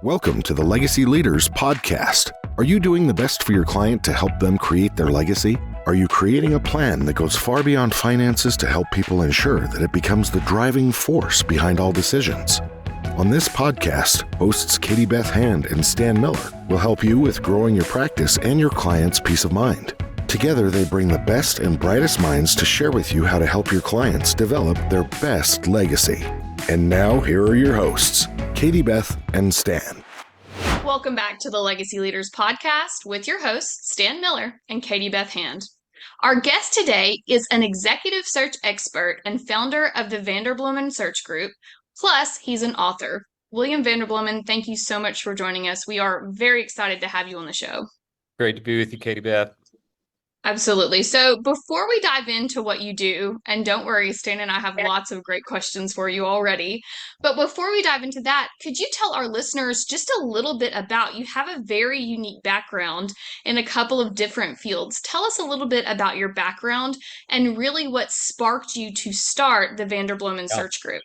Welcome to the Legacy Leaders Podcast. Are you doing the best for your client to help them create their legacy? Are you creating a plan that goes far beyond finances to help people ensure that it becomes the driving force behind all decisions? On this podcast, hosts Katie Beth Hand and Stan Miller will help you with growing your practice and your clients' peace of mind. Together, they bring the best and brightest minds to share with you how to help your clients develop their best legacy. And now, here are your hosts, Katie Beth and Stan. Welcome back to the Legacy Leaders Podcast with your hosts, Stan Miller and Katie Beth Hand. Our guest today is an executive search expert and founder of the Vanderbloemen Search Group. Plus, he's an author. William Vanderbloemen, thank you so much for joining us. We are very excited to have you on the show. Great to be with you, Katie Beth. Absolutely. So before we dive into what you do, and don't worry, Stan and I have lots of great questions for you already. But before we dive into that, could you tell our listeners just a little bit about, you have a very unique background in a couple of different fields. Tell us a little bit about your background and really what sparked you to start the Vanderbloemen Search Group.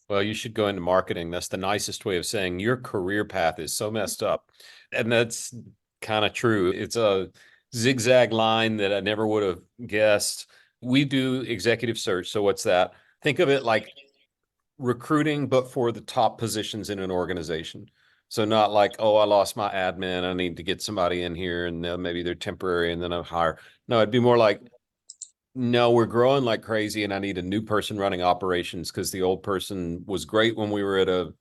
Well, you should go into marketing. That's the nicest way of saying your career path is so messed up. And that's kind of true. It's a zigzag line that I never would have guessed. We do executive search. So what's that? Think of it like recruiting, but for the top positions in an organization. So not like, oh, I lost my admin, I need to get somebody in here and maybe they're temporary and then I'll hire. No, it'd be more like, no, we're growing like crazy and I need a new person running operations because the old person was great when we were a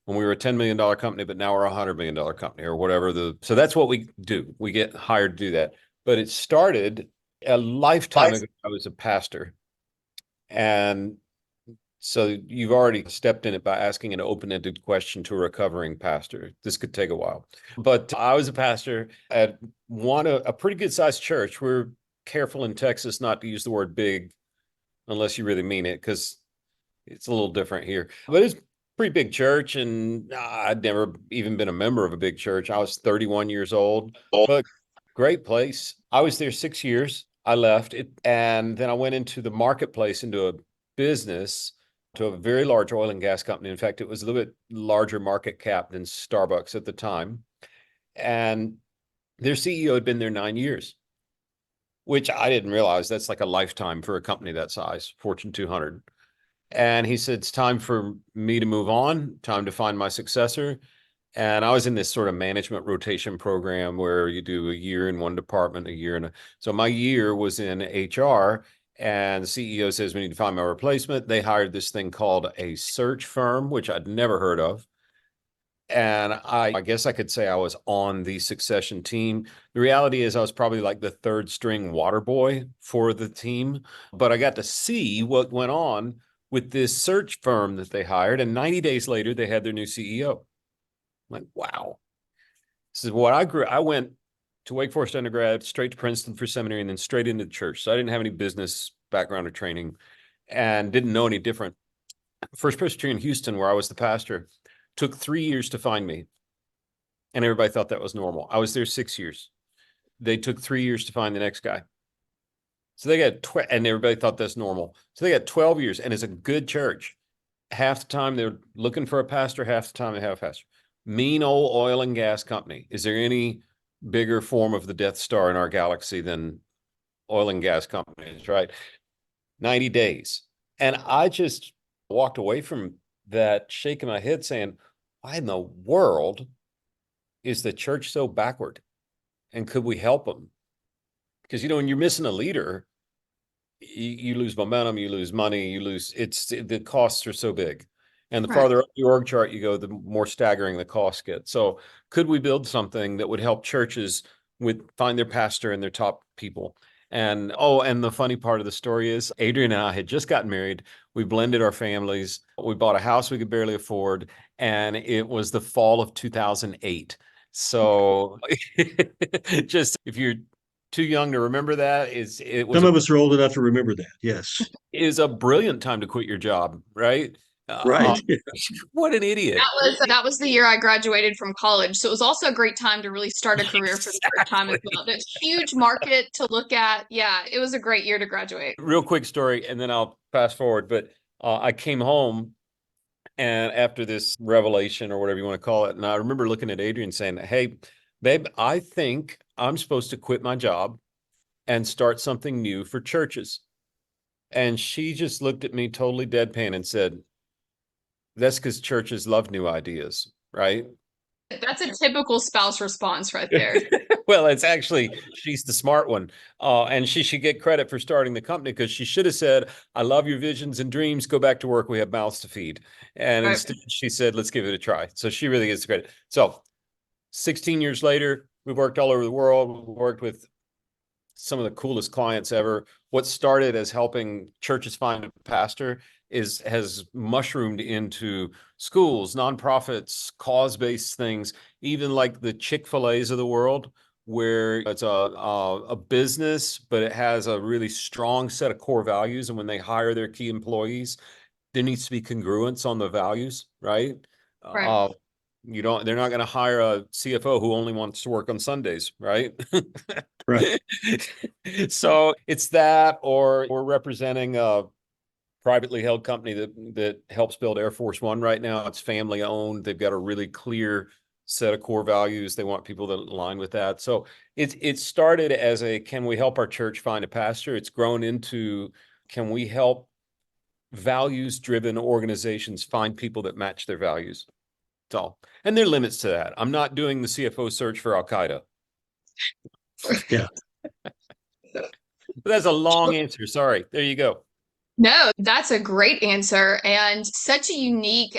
$10 million company, but now we're a $100 million company or whatever. So that's what we do. We get hired to do that. But it started a lifetime ago. I was a pastor. And so you've already stepped in it by asking an open-ended question to a recovering pastor. This could take a while. But I was a pastor at a pretty good sized church. We're careful in Texas not to use the word big unless you really mean it, because it's a little different here. But it's pretty big church, and I'd never even been a member of a big church. I was 31 years old, but great place. I was there 6 years. I left it, and then I went into the marketplace, into a business, to a very large oil and gas company. In fact, it was a little bit larger market cap than Starbucks at the time. And their CEO had been there 9 years, which I didn't realize. That's like a lifetime for a company that size, Fortune 200. And he said, it's time for me to move on, time to find my successor. And I was in this sort of management rotation program where you do a year in one department, so my year was in HR, and the CEO says, we need to find my replacement. They hired this thing called a search firm, which I'd never heard of. And I guess I could say I was on the succession team. The reality is I was probably like the third string water boy for the team, but I got to see what went on with this search firm that they hired. And 90 days later, they had their new CEO. I'm like, wow. This is what I went to Wake Forest undergrad, straight to Princeton for seminary, and then straight into the church. So I didn't have any business background or training and didn't know any different. First Presbyterian in Houston, where I was the pastor, took 3 years to find me. And everybody thought that was normal. I was there 6 years. They took 3 years to find the next guy. So they got, and everybody thought that's normal. So they got 12 years, and it's a good church. Half the time they're looking for a pastor, half the time they have a pastor. Mean old oil and gas company. Is there any bigger form of the Death Star in our galaxy than oil and gas companies, right? 90 days. And I just walked away from that shaking my head saying, why in the world is the church so backward? And could we help them? Because, when you're missing a leader, you lose momentum, you lose money, the costs are so big. And the farther up the org chart you go, the more staggering the costs get. So could we build something that would help churches find their pastor and their top people? And the funny part of the story is Adrian and I had just gotten married. We blended our families. We bought a house we could barely afford. And it was the fall of 2008. So just if you're too young to remember that, some of us are old enough to remember that. Yes. It is a brilliant time to quit your job, right? Right. What an idiot. That was the year I graduated from college. So it was also a great time to really start a career for the first time as well. It's a huge market to look at. Yeah, it was a great year to graduate. Real quick story, and then I'll fast forward. But I came home And after this revelation or whatever you want to call it, and I remember looking at Adrian saying, "Hey, babe, I think I'm supposed to quit my job and start something new for churches." And she just looked at me totally deadpan and said, "That's because churches love new ideas, right?" That's a typical spouse response right there. Well, it's actually, she's the smart one. And she should get credit for starting the company, because she should have said, "I love your visions and dreams. Go back to work. We have mouths to feed." And Right. instead she said, "Let's give it a try." So she really gets the credit. So 16 years later, we've worked all over the world. We've worked with some of the coolest clients ever. What started as helping churches find a pastor has mushroomed into schools, nonprofits, cause-based things, even like the Chick-fil-A's of the world, where it's a business, but it has a really strong set of core values. And when they hire their key employees, there needs to be congruence on the values, right? Right. They're not going to hire a CFO who only wants to work on Sundays, right? Right. So it's that, or we're representing a privately held company that helps build Air Force One right now. It's family owned. They've got a really clear set of core values. They want people that align with that. So it started as can we help our church find a pastor? It's grown into, can we help values-driven organizations find people that match their values? So, and there are limits to that. I'm not doing the CFO search for Al-Qaeda. Yeah. But that's a long answer. Sorry. There you go. No, that's a great answer and such a unique.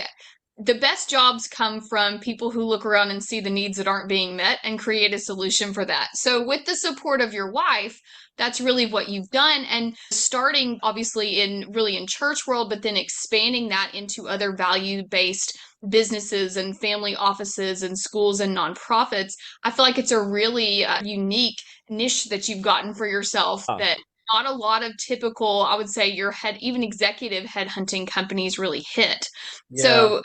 The best jobs come from people who look around and see the needs that aren't being met and create a solution for that. So, with the support of your wife, that's really what you've done. And starting obviously in church world, but then expanding that into other value-based businesses and family offices and schools and nonprofits. I feel like it's a really unique niche that you've gotten for yourself that not a lot of typical, I would say, even executive headhunting companies really hit. Yeah. So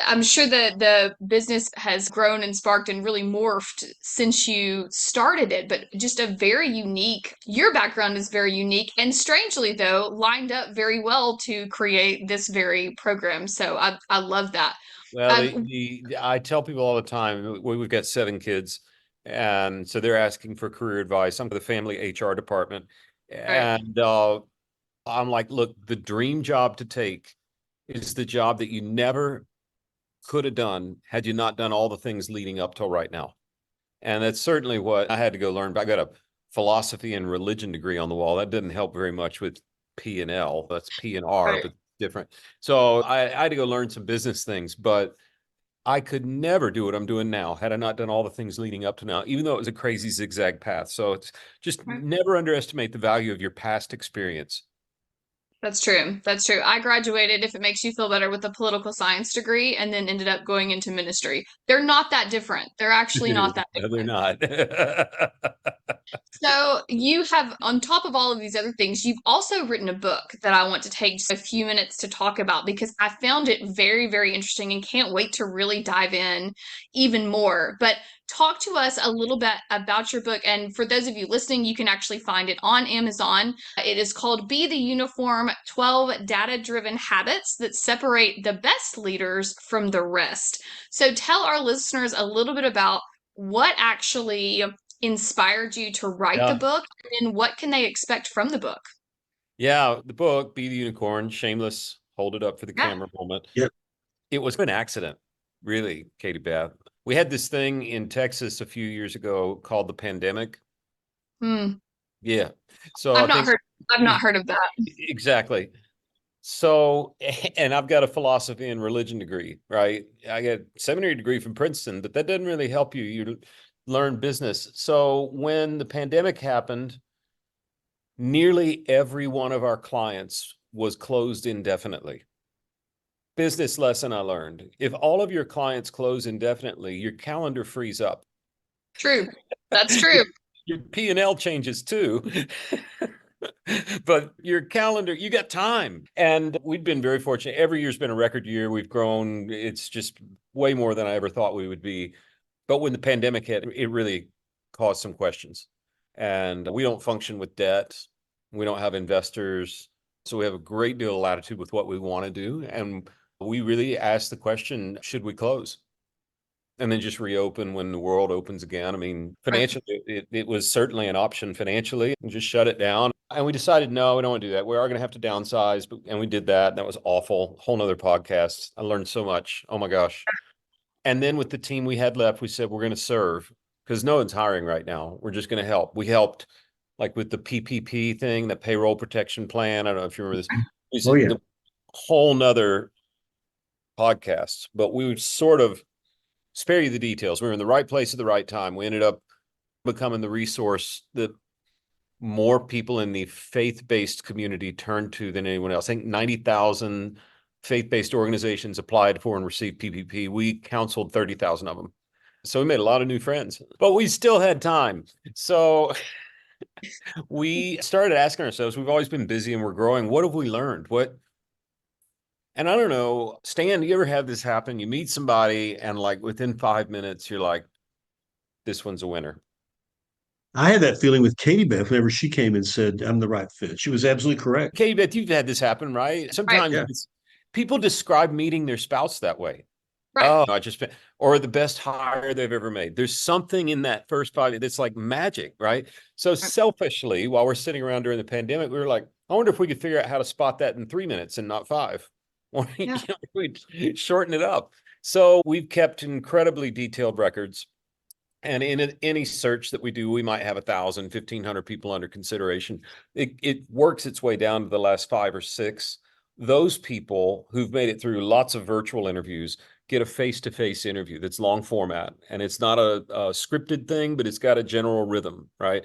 I'm sure that the business has grown and sparked and really morphed since you started it, but just your background is very unique and strangely, though, lined up very well to create this very program. So I love that. Well, I tell people all the time, we've got 7 kids, and so they're asking for career advice. I'm the family HR department. Right. And I'm like, look, the dream job to take is the job that you never could have done had you not done all the things leading up till right now. And that's certainly what I had to go learn. I got a philosophy and religion degree on the wall. That didn't help very much with P&L. That's P&R, Right. but different. So I had to go learn some business things, but I could never do what I'm doing now had I not done all the things leading up to now, even though it was a crazy zigzag path. So it's just Right. never underestimate the value of your past experience. That's true. That's true. I graduated, if it makes you feel better, with a political science degree and then ended up going into ministry. They're not that different. They're actually not that No, they're different. not. So you have, on top of all of these other things, you've also written a book that I want to take just a few minutes to talk about because I found it very, very interesting and can't wait to really dive in even more. But talk to us a little bit about your book. And for those of you listening, you can actually find it on Amazon. It is called Be the Uniform: 12 Data-Driven Habits That Separate the Best Leaders from the Rest. So tell our listeners a little bit about what actually inspired you to write the Yeah. book, and what can they expect from the book? Yeah, the book, Be the Unicorn, shameless, hold it up for the Yeah. camera moment. Yep. It was an accident, really, Katie Beth. We had this thing in Texas a few years ago called the pandemic. Hmm. Yeah. So I've not heard of that. exactly. So, and I've got a philosophy and religion degree, right? I got a seminary degree from Princeton, but that doesn't really help you. You learn business. So when the pandemic happened, nearly every one of our clients was closed indefinitely. Business lesson I learned. If all of your clients close indefinitely, your calendar frees up. True. That's true. Your P&L changes too. But your calendar, you got time. And we've been very fortunate. Every year's been a record year. We've grown. It's just way more than I ever thought we would be. But when the pandemic hit, it really caused some questions. And we don't function with debt. We don't have investors. So we have a great deal of latitude with what we want to do. And We really asked the question, should we close? And then just reopen when the world opens again. I mean, financially, it was certainly an option financially, and just shut it down. And we decided, no, we don't want to do that. We are going to have to downsize. And we did that. That was awful. Whole nother podcast. I learned so much. Oh my gosh. And then with the team we had left, we said, we're going to serve because no one's hiring right now. We're just going to help. We helped like with the PPP thing, the payroll protection plan. I don't know if you remember this. We said, Oh, yeah. the whole nother podcast, but we would sort of spare you the details. We were in the right place at the right time. We ended up becoming the resource that more people in the faith-based community turned to than anyone else. I think 90,000 faith-based organizations applied for and received PPP. We counseled 30,000 of them. So we made a lot of new friends, but we still had time. So we started asking ourselves, we've always been busy and we're growing. What have we learned? And I don't know, Stan, do you ever have this happen? You meet somebody and like within 5 minutes, you're like, this one's a winner. I had that feeling with Katie Beth whenever she came and said, I'm the right fit. She was absolutely correct. Katie Beth, you've had this happen, right? Sometimes Yeah. people describe meeting their spouse that way. Right. Oh, or the best hire they've ever made. There's something in that first 5 that's like magic, right? So selfishly, while we're sitting around during the pandemic, we were like, I wonder if we could figure out how to spot that in 3 minutes and not 5. Or we'd shorten it up. So we've kept incredibly detailed records. And in any search that we do, we might have 1,000, 1,500 people under consideration. It works its way down to the last 5 or 6. Those people who've made it through lots of virtual interviews get a face-to-face interview that's long format. And it's not a scripted thing, but it's got a general rhythm, right?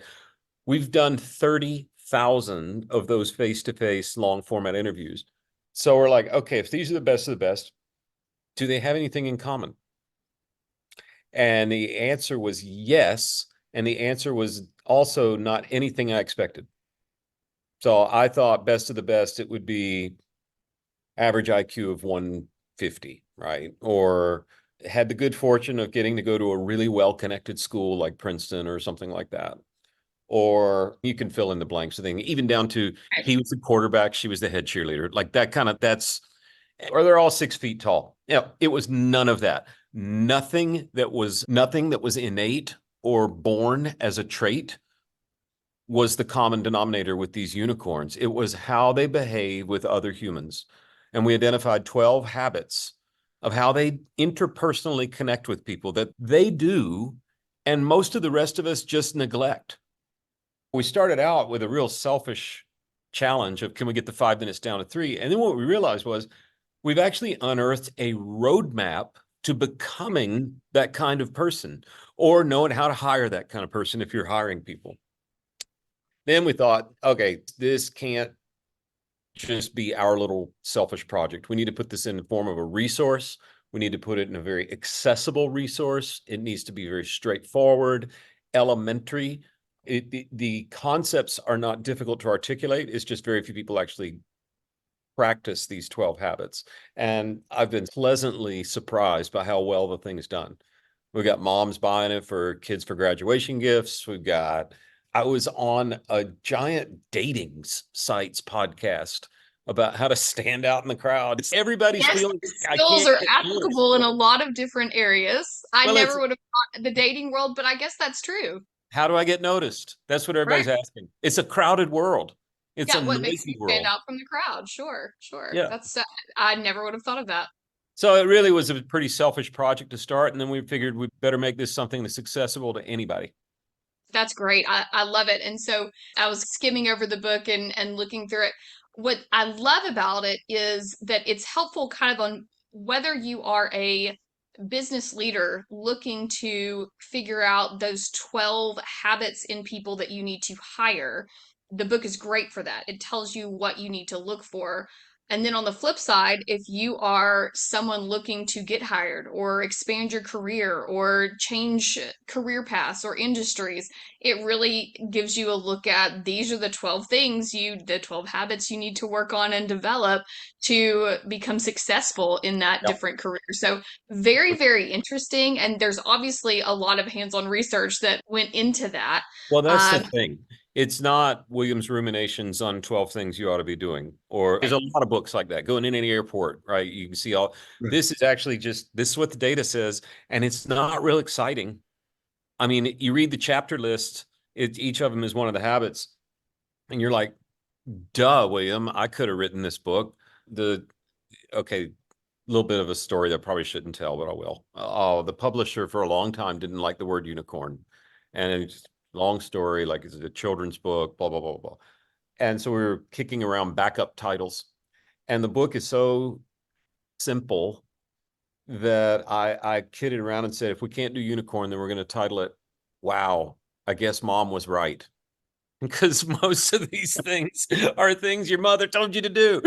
We've done 30,000 of those face-to-face long format interviews. So we're like, okay, if these are the best of the best, do they have anything in common? And the answer was yes. And the answer was also not anything I expected. So I thought best of the best, it would be average IQ of 150, right? Or had the good fortune of getting to go to a really well-connected school like Princeton or something like that. Or you can fill in the blanks of things, even down to he was the quarterback, she was the head cheerleader. Like that kind of, or they're all 6 feet tall. Yeah, it was none of that. Nothing that was innate or born as a trait was the common denominator with these unicorns. It was how they behave with other humans. And we identified 12 habits of how they interpersonally connect with people that they do, and most of the rest of us just neglect. We started out with a real selfish challenge of, can we get the 5 minutes down to 3? And then what we realized was we've actually unearthed a roadmap to becoming that kind of person, or knowing how to hire that kind of person if you're hiring people. Then we thought, okay, this can't just be our little selfish project. We need to put this in the form of a resource. We need to put it in a very accessible resource. It needs to be very straightforward, elementary. The concepts are not difficult to articulate. It's just very few people actually practice these 12 habits. And I've been pleasantly surprised by how well the thing's done. We've got moms buying it for kids for graduation gifts. I was on a giant dating sites podcast about how to stand out in the crowd. Everybody's feeling skills are applicable in a lot of different areas. I never would have thought the dating world, but I guess that's true. How do I get noticed? That's what everybody's asking. It's a crowded world. It's a what noisy makes you world. Stand out from the crowd. Sure. Yeah. I never would have thought of that. So it really was a pretty selfish project to start. And then we figured we better make this something that's accessible to anybody. That's great. I love it. And so I was skimming over the book and looking through it. What I love about it is that it's helpful kind of on whether you are a business leader looking to figure out those 12 habits in people that you need to hire. The book is great for that. It tells you what you need to look for. And then on the flip side, if you are someone looking to get hired or expand your career or change career paths or industries, it really gives you a look at these are the 12 the 12 habits you need to work on and develop to become successful in that different career. So very, very interesting. And there's obviously a lot of hands-on research that went into that. Well, that's the thing. It's not William's Ruminations on 12 Things You Ought to Be Doing, or there's a lot of books like that. Going in any airport, right? You can see all Right. this is actually just this is what the data says, and it's not real exciting. I mean, you read the chapter list, each of them is one of the habits, and you're like, duh, William, I could have written this book. Okay, a little bit of a story that I probably shouldn't tell, but I will. Oh, the publisher for a long time didn't like the word unicorn. And it's long story, like it's a children's book, blah, blah, blah, blah. And so we were kicking around backup titles. And the book is so simple that I kidded around and said, if we can't do unicorn, then we're going to title it, Wow, I Guess Mom Was Right. Because most of these things are things your mother told you to do.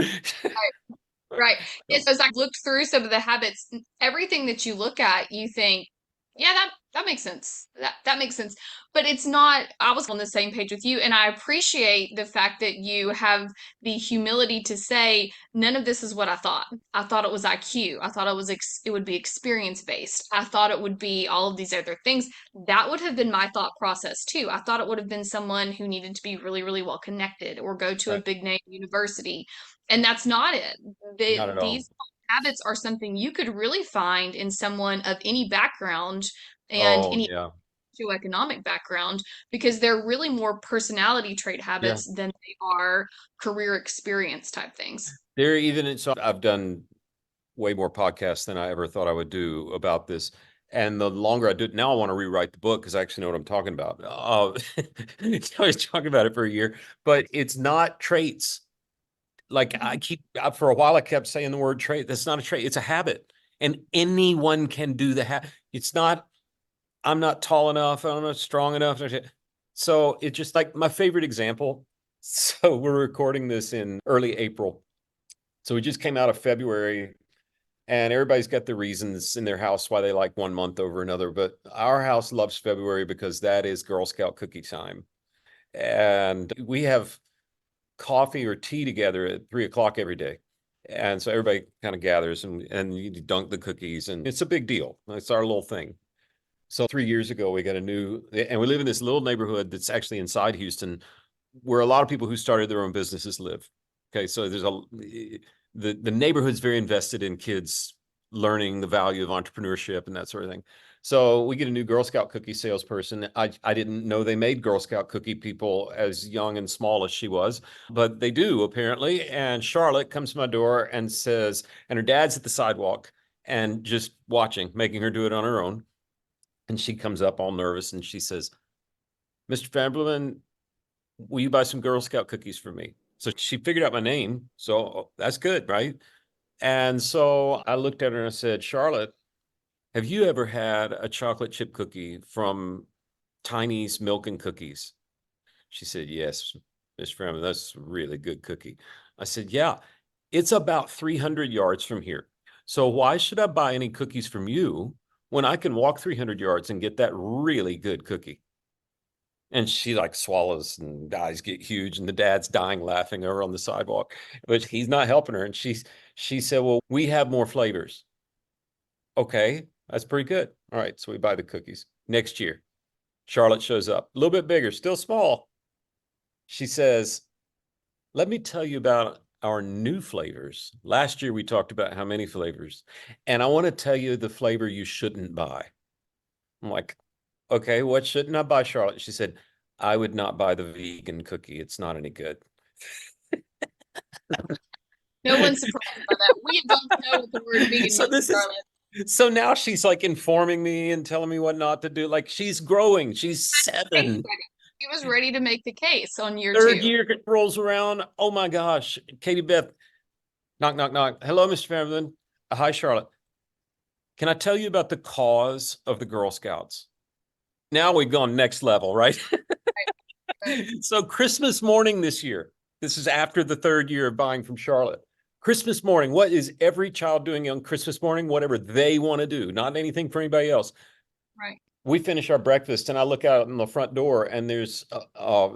Right. Yes, as I looked through some of the habits, everything that you look at, you think, yeah, that makes sense. That makes sense. But it's not, I was on the same page with you, and I appreciate the fact that you have the humility to say, none of this is what I thought. I thought it was IQ. I thought it would be experience based. I thought it would be all of these other things. That would have been my thought process too. I thought it would have been someone who needed to be really, really well connected or go to a Right. big name university. And that's not it. Not at all. These habits are something you could really find in someone of any background and Oh, any yeah. socioeconomic background, because they're really more personality trait Yeah. habits than they are career experience type things. There even, so I've done way more podcasts than I ever thought I would do about this. And the longer I do it, now I want to rewrite the book because I actually know what I'm talking about. I was talking about it for a year, but it's not traits. Like for a while, I kept saying the word trait. That's not a trait. It's a habit. And anyone can do the habit. It's not, I'm not tall enough. I'm not strong enough. So it's just like my favorite example. So we're recording this in early April. So we just came out of February, and everybody's got the reasons in their house why they like one month over another. But our house loves February because that is Girl Scout cookie time. And we have coffee or tea together at 3 o'clock every day. And so everybody kind of gathers and you dunk the cookies, and it's a big deal. It's our little thing. So 3 years ago, we got and we live in this little neighborhood that's actually inside Houston, where a lot of people who started their own businesses live. Okay, so the neighborhood's very invested in kids learning the value of entrepreneurship and that sort of thing. So we get a new Girl Scout cookie salesperson. I didn't know they made Girl Scout cookie people as young and small as she was, but they do apparently. And Charlotte comes to my door and says, and her dad's at the sidewalk and just watching, making her do it on her own. And she comes up all nervous and she says, Mr. Vanderbloemen, will you buy some Girl Scout cookies for me? So she figured out my name. So that's good, right? And so I looked at her and I said, Charlotte, have you ever had a chocolate chip cookie from Tiny's Milk and Cookies? She said, yes, Mr. Vanderbloemen, that's a really good cookie. I said, yeah, it's about 300 yards from here. So why should I buy any cookies from you when I can walk 300 yards and get that really good cookie? And she like swallows and eyes get huge, and the dad's dying laughing over on the sidewalk, but he's not helping her. And she said, well, we have more flavors. Okay, that's pretty good. All right, so we buy the cookies. Next year, Charlotte shows up, a little bit bigger, still small. She says, let me tell you about our new flavors. Last year, we talked about how many flavors, and I want to tell you the flavor you shouldn't buy. I'm like, okay, what shouldn't I buy, Charlotte? She said, I would not buy the vegan cookie. It's not any good. No one's surprised by that. We don't know what the word vegan So means, this is Charlotte. so now she's like informing me and telling me what not to do. Like she's growing. She's 7. He was ready to make the case on year Third 2. year rolls around. Oh my gosh. Katie Beth, knock, knock, knock. Hello, Mr. Vanderbloemen. Hi, Charlotte. Can I tell you about the cause of the Girl Scouts? Now we've gone next level, right? Right. So Christmas morning this year, this is after the 3rd year of buying from Charlotte. Christmas morning, what is every child doing on Christmas morning? Whatever they want to do, not anything for anybody else. Right. We finish our breakfast and I look out in the front door and there's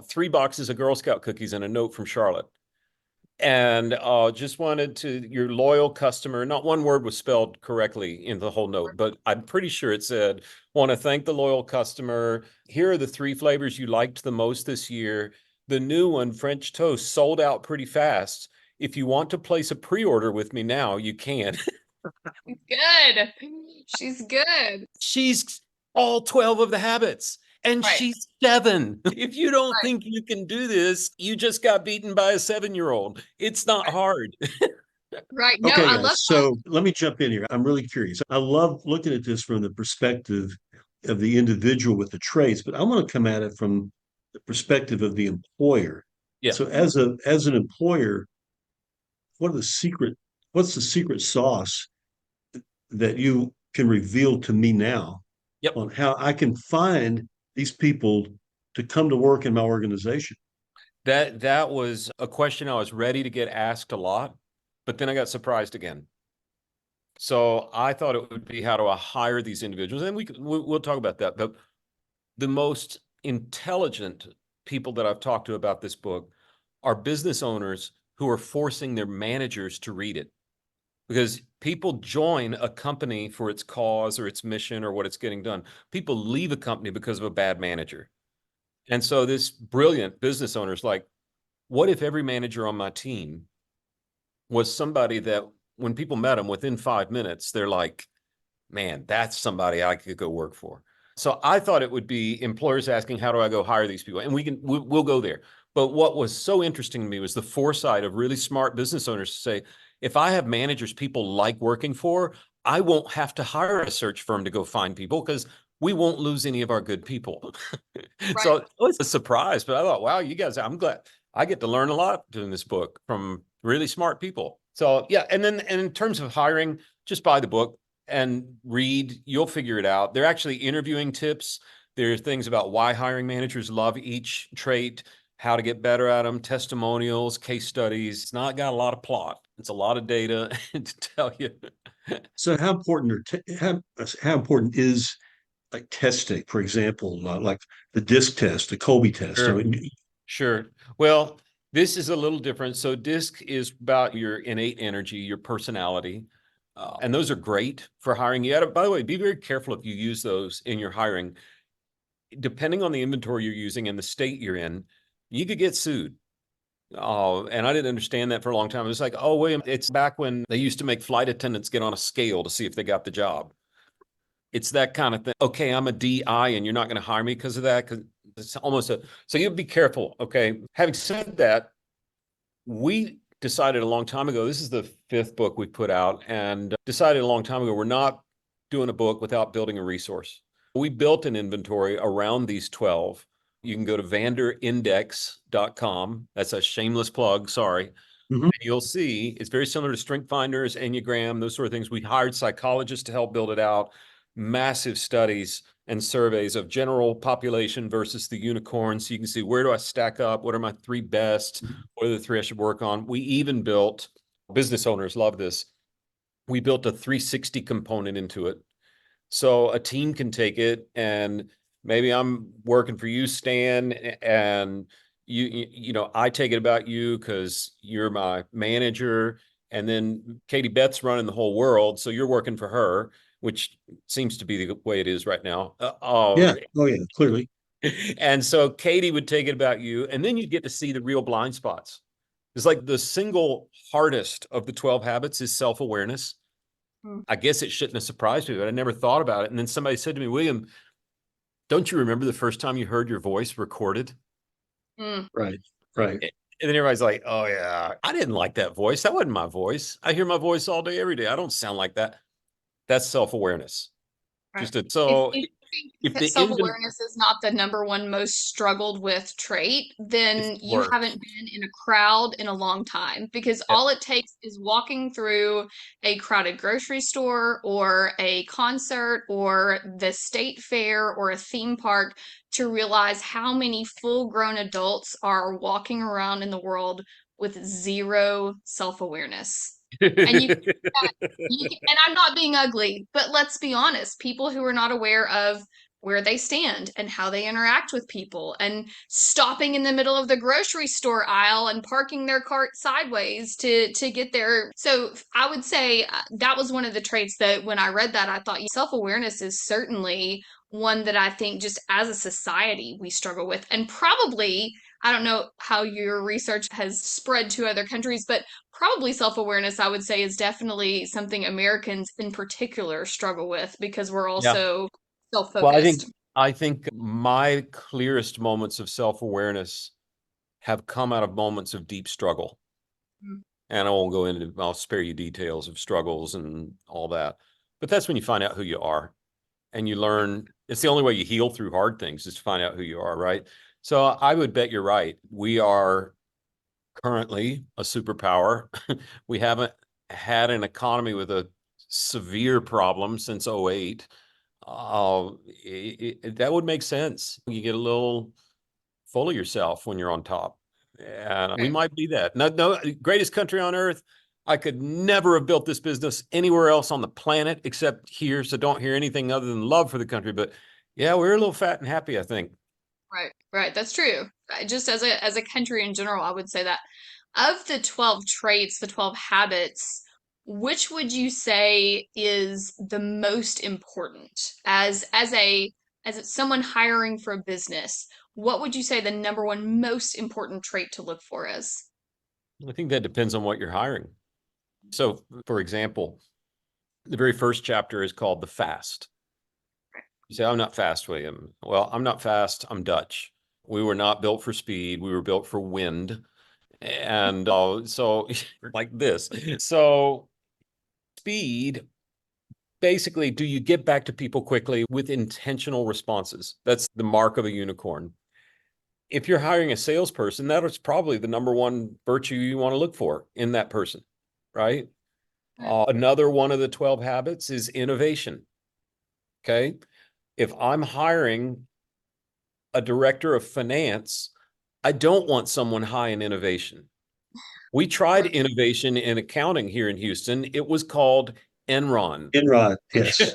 3 boxes of Girl Scout cookies and a note from Charlotte. And just wanted to, your loyal customer, not one word was spelled correctly in the whole note, but I'm pretty sure it said, want to thank the loyal customer. Here are the 3 flavors you liked the most this year. The new one, French toast, sold out pretty fast. If you want to place a pre-order with me now, you can. Good. She's good. She's all 12 of the habits. And Right. she's 7. If you don't Right. think you can do this, you just got beaten by a 7-year-old. It's not hard. Right. No, Okay, I guys. love So let me jump in here. I'm really curious. I love looking at this from the perspective of the individual with the traits, but I want to come at it from the perspective of the employer. Yeah. So as an employer, what are the secret what's the secret sauce that you can reveal to me now Yep. on how I can find these people to come to work in my organization? That was a question I was ready to get asked a lot, but then I got surprised again. So I thought it would be, how do I hire these individuals? And we'll talk about that. But the most intelligent people that I've talked to about this book are business owners who are forcing their managers to read it. Because people join a company for its cause or its mission or what it's getting done. People leave a company because of a bad manager. And so this brilliant business owner is like, what if every manager on my team was somebody that when people met them within 5 minutes, they're like, man, that's somebody I could go work for. So I thought it would be employers asking, how do I go hire these people? And we'll go there. But what was so interesting to me was the foresight of really smart business owners to say, if I have managers people like working for, I won't have to hire a search firm to go find people because we won't lose any of our good people. Right. So it was a surprise, but I thought, wow, you guys, I'm glad I get to learn a lot doing this book from really smart people. So yeah, and in terms of hiring, just buy the book and read, you'll figure it out. They're actually interviewing tips. There are things about why hiring managers love each trait, how to get better at them, testimonials, case studies. It's not got a lot of plot. It's a lot of data to tell you. So how important is like testing, for example, like the DISC test, the Colby test? I Sure. mean, Sure. Well, this is a little different. So DISC is about your innate energy, your personality. And those are great for hiring. You got to, by the way, be very careful if you use those in your hiring. Depending on the inventory you're using and the state you're in, you could get sued. Oh, and I didn't understand that for a long time. It was like, oh, William, it's back when they used to make flight attendants get on a scale to see if they got the job. It's that kind of thing. Okay, I'm a DI and you're not going to hire me because of that. Because it's almost so you be careful. Okay. Having said that, we decided a long time ago, this is the 5th book we put out, and decided a long time ago, we're not doing a book without building a resource. We built an inventory around these 12. You can go to vanderindex.com. That's a shameless plug. Sorry. mhm. You'll see it's very similar to Strength Finders, Enneagram, those sort of things. We hired psychologists to help build it out, massive studies and surveys of general population versus the unicorns. So you can see, where do I stack up? What are my 3 best? What are the 3 I should work on? We even built, business owners love this, we built a 360 component into it. So a team can take it, and maybe I'm working for you, Stan, and you know, I take it about you because you're my manager, and then Katie Beth's running the whole world, so you're working for her, which seems to be the way it is right now. Yeah. Oh, yeah. Clearly. And so Katie would take it about you, and then you'd get to see the real blind spots. It's like the single hardest of the 12 habits is self-awareness. I guess it shouldn't have surprised me, but I never thought about it. And then somebody said to me, William, don't you remember the first time you heard your voice recorded? Mm. Right. Right. And then everybody's like, oh, yeah, I didn't like that voice. That wasn't my voice. I hear my voice all day, every day. I don't sound like that. That's self-awareness. Right. So If if the self-awareness is not the number one most struggled with trait, then it's you work. haven't been in a crowd in a long time, because Yep. all it takes is walking through a crowded grocery store or a concert or the state fair or a theme park to realize how many full-grown adults are walking around in the world with zero self-awareness. And you and I'm not being ugly, but let's be honest, people who are not aware of where they stand and how they interact with people, and stopping in the middle of the grocery store aisle and parking their cart sideways to get there. So I would say that was one of the traits that when I read that, I thought self-awareness is certainly one that I think just as a society we struggle with. And probably, I don't know how your research has spread to other countries, but probably self-awareness, I would say, is definitely something Americans in particular struggle with because we're Yeah. also Well, self-focused. I think my clearest moments of self-awareness have come out of moments of deep struggle. Mm. And I'll spare you details of struggles and all that. But that's when you find out who you are and you learn. It's the only way you heal through hard things is to find out who you are, right? So I would bet you're right. We are currently a superpower. We haven't had an economy with a severe problem since '08. That would make sense. You get a little full of yourself when you're on top. And we Right. might be that. No, greatest country on earth. I could never have built this business anywhere else on the planet except here. So don't hear anything other than love for the country. But yeah, we're a little fat and happy, I think. Right. That's true. Just as a country in general, I would say that of the 12 traits, the 12 habits, which would you say is the most important as someone hiring for a business? What would you say the number one most important trait to look for is? I think that depends on what you're hiring. So, for example, the very first chapter is called The Fast. You say, I'm not fast, William. Well, I'm not fast. I'm Dutch. We were not built for speed. We were built for wind. And so like this. So speed, basically, do you get back to people quickly with intentional responses? That's the mark of a unicorn. If you're hiring a salesperson, that is probably the number one virtue you want to look for in that person, right? Another one of the 12 habits is innovation. Okay. If I'm hiring a director of finance, I don't want someone high in innovation. We tried innovation in accounting here in Houston. It was called Enron. Enron, yes.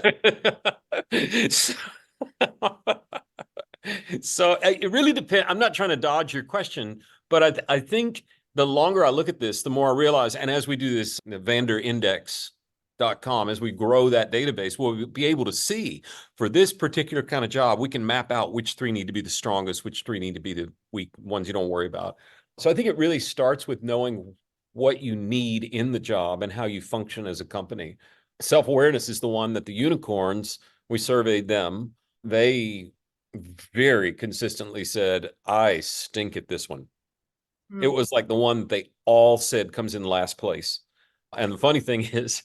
So it really depends. I'm not trying to dodge your question, but I think the longer I look at this, the more I realize, and as we do this VanderIndex.com, as we grow that database, we'll be able to see for this particular kind of job, we can map out which three need to be the strongest, which three need to be the weak ones you don't worry about. So I think it really starts with knowing what you need in the job and how you function as a company. Self-awareness is the one that the unicorns, we surveyed them, they very consistently said, I stink at this one. It was like the one they all said comes in last place. And the funny thing is,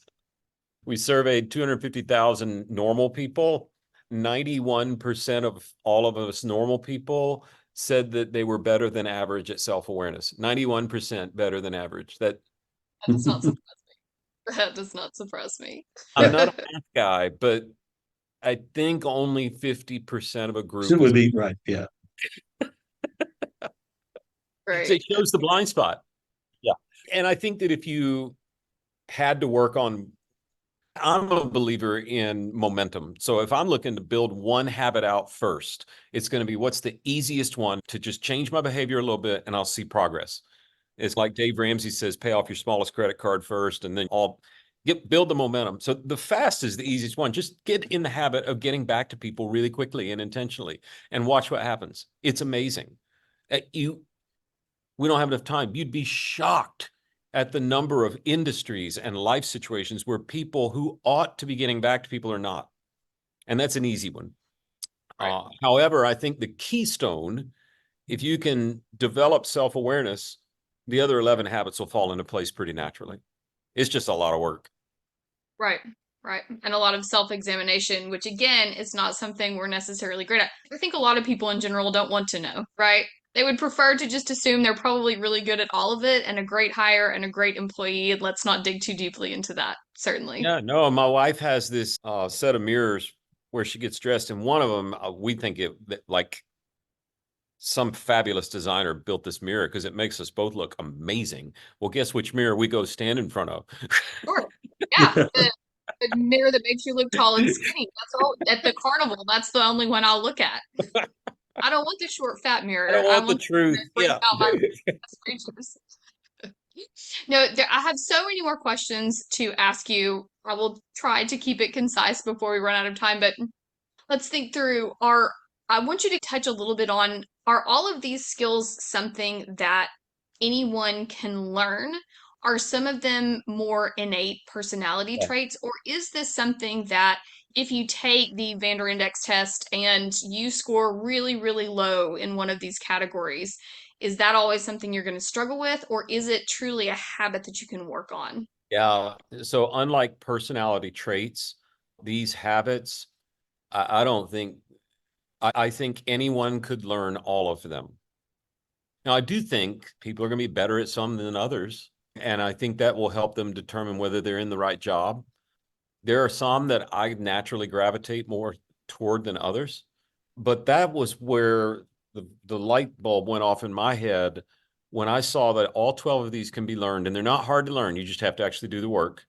we surveyed 250,000 normal people. 91% of all of us normal people said that they were better than average at self-awareness. 91% better than average. That does not surprise me. That does not surprise me. I'm not a math guy, but I think only 50% of a group So it would be right. Yeah. Right. So it shows the blind spot. Yeah. And I think that if you had to work on, I'm a believer in momentum. So if I'm looking to build one habit out first, it's going to be what's the easiest one to just change my behavior a little bit and I'll see progress. It's like Dave Ramsey says, pay off your smallest credit card first and then build the momentum. So the fast is the easiest one. Just get in the habit of getting back to people really quickly and intentionally and watch what happens. It's amazing. We don't have enough time. You'd be shocked at the number of industries and life situations where people who ought to be getting back to people are not. And that's an easy one. Right. However, I think the keystone, if you can develop self-awareness, the other 11 habits will fall into place pretty naturally. It's just a lot of work. Right. And a lot of self-examination, which again is not something we're necessarily great at. I think a lot of people in general don't want to know, right? They would prefer to just assume they're probably really good at all of it and a great hire and a great employee. Let's not dig too deeply into that, certainly. Yeah, no, my wife has this set of mirrors where she gets dressed, and one of them, we think like some fabulous designer built this mirror because it makes us both look amazing. Well, guess which mirror we go stand in front of? Sure. Yeah. The mirror that makes you look tall and skinny. That's all at the carnival. That's the only one I'll look at. I don't want the short, fat mirror. I don't want the want truth. that brings Yeah. out my creatures. No, I have so many more questions to ask you. I will try to keep it concise before we run out of time, but let's think through I want you to touch a little bit on, are all of these skills something that anyone can learn? Are some of them more innate personality Yeah. traits, or is this something that if you take the Vander Index test and you score really, really low in one of these categories, is that always something you're going to struggle with, or is it truly a habit that you can work on? Yeah. So unlike personality traits, these habits, I don't think, I think anyone could learn all of them. Now, I do think people are going to be better at some than others, and I think that will help them determine whether they're in the right job. There are some that I naturally gravitate more toward than others, but that was where the light bulb went off in my head when I saw that all 12 of these can be learned, and they're not hard to learn. You just have to actually do the work.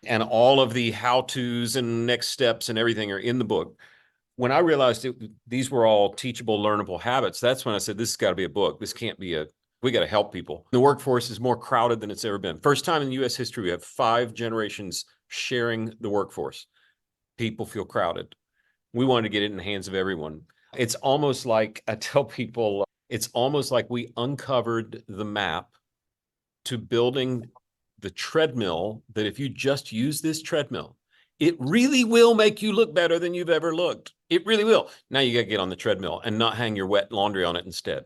And all of the how-tos and next steps and everything are in the book. When I realized these were all teachable, learnable habits, that's when I said, this has got to be a book. This can't be we got to help people. The workforce is more crowded than it's ever been. First time in U.S. history, we have 5 generations sharing the workforce. People feel crowded. We wanted to get it in the hands of everyone. It's almost like, I tell people, it's almost like we uncovered the map to building the treadmill, that if you just use this treadmill, it really will make you look better than you've ever looked. It really will. Now you got to get on the treadmill and not hang your wet laundry on it instead.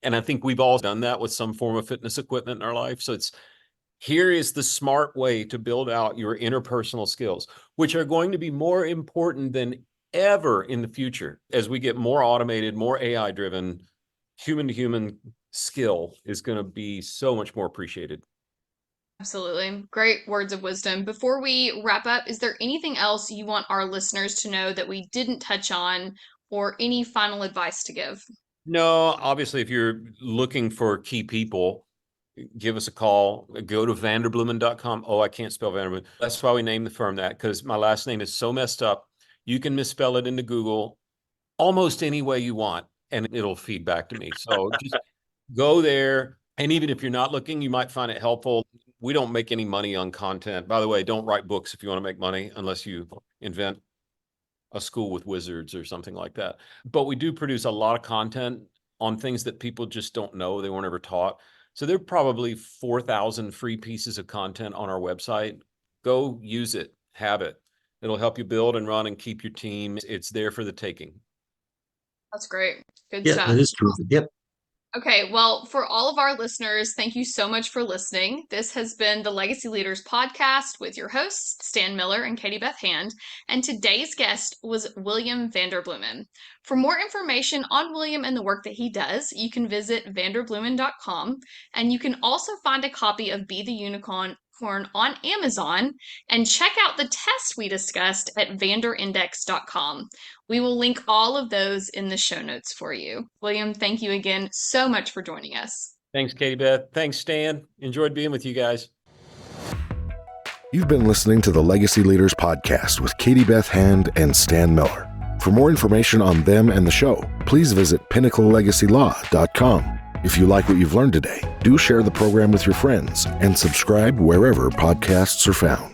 And I think we've all done that with some form of fitness equipment in our life. So here is the smart way to build out your interpersonal skills, which are going to be more important than ever in the future. As we get more automated, more AI driven, human to human skill is going to be so much more appreciated. Absolutely. Great words of wisdom. Before we wrap up, is there anything else you want our listeners to know that we didn't touch on, or any final advice to give? No, obviously, if you're looking for key people, give us a call. Go to vanderbloemen.com. Oh, I can't spell Vanderbloemen. That's why we named the firm that, because my last name is so messed up. You can misspell it into Google almost any way you want, and it'll feed back to me. So just go there. And even if you're not looking, you might find it helpful. We don't make any money on content. By the way, don't write books if you want to make money, unless you invent a school with wizards or something like that. But we do produce a lot of content on things that people just don't know. They weren't ever taught. So there are probably 4,000 free pieces of content on our website. Go use it, have it. It'll help you build and run and keep your team. It's there for the taking. That's great. Good Yeah, stuff. that is terrific. Yep. Okay, well, for all of our listeners, thank you so much for listening. This has been the Legacy Leaders Podcast with your hosts, Stan Miller and Katie Beth Hand, and today's guest was William Vanderbloemen. For more information on William and the work that he does, you can visit vanderbloemen.com, and you can also find a copy of Be the Unicorn on Amazon, and check out the test we discussed at vanderindex.com. We will link all of those in the show notes for you. William, thank you again so much for joining us. Thanks, Katie Beth. Thanks, Stan. Enjoyed being with you guys. You've been listening to the Legacy Leaders Podcast with Katie Beth Hand and Stan Miller. For more information on them and the show, please visit pinnaclelegacylaw.com. If you like what you've learned today, do share the program with your friends and subscribe wherever podcasts are found.